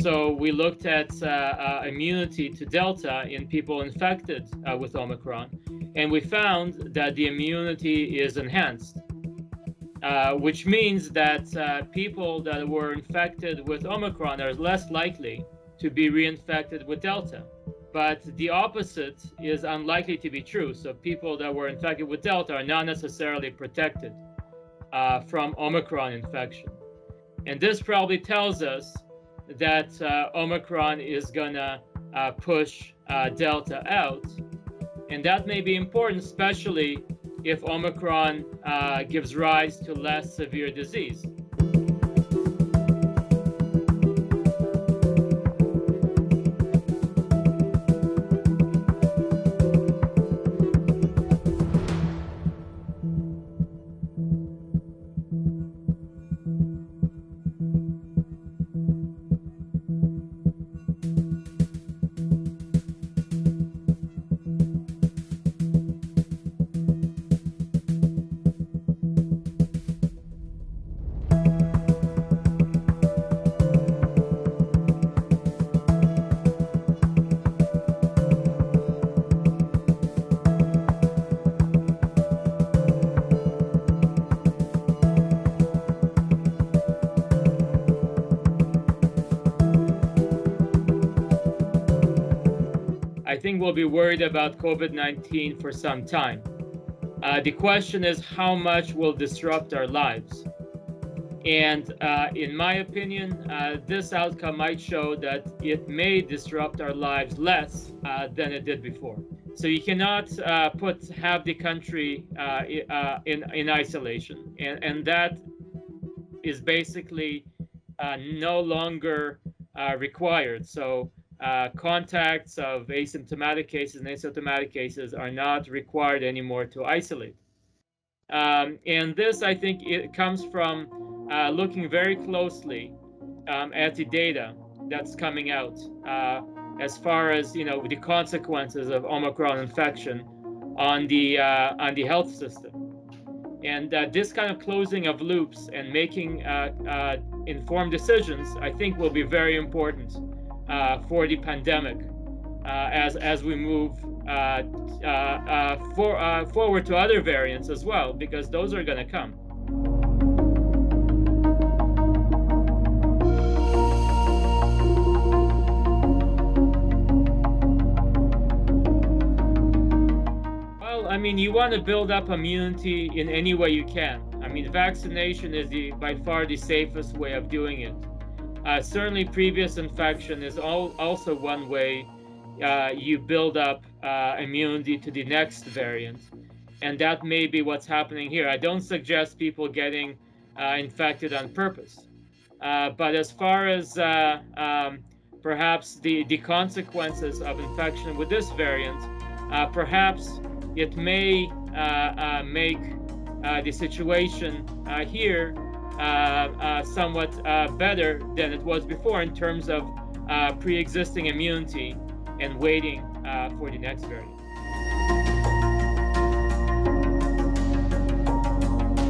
So we looked at immunity to Delta in people infected with Omicron, and we found that the immunity is enhanced, which means that people that were infected with Omicron are less likely to be reinfected with Delta. But the opposite is unlikely to be true. So people that were infected with Delta are not necessarily protected from Omicron infection. And this probably tells us that Omicron is gonna push Delta out. And that may be important, especially if Omicron gives rise to less severe disease. I think we'll be worried about COVID-19 for some time. The question is how much will disrupt our lives. And in my opinion, this outcome might show that it may disrupt our lives less than it did before. So you cannot have the country in isolation. And that is basically no longer required. So contacts of asymptomatic cases and asymptomatic cases are not required anymore to isolate. And this, I think, it comes from looking very closely at the data that's coming out as far as the consequences of Omicron infection on the health system. And this kind of closing of loops and making informed decisions, I think, will be very important for the pandemic as we move forward to other variants as well, because those are going to come. Well, I mean, you want to build up immunity in any way you can. I mean, vaccination is by far the safest way of doing it. Certainly, previous infection is also one way you build up immunity to the next variant, and that may be what's happening here. I don't suggest people getting infected on purpose, but as far as perhaps the consequences of infection with this variant, perhaps it may make the situation here somewhat better than it was before in terms of pre-existing immunity and waiting for the next variant.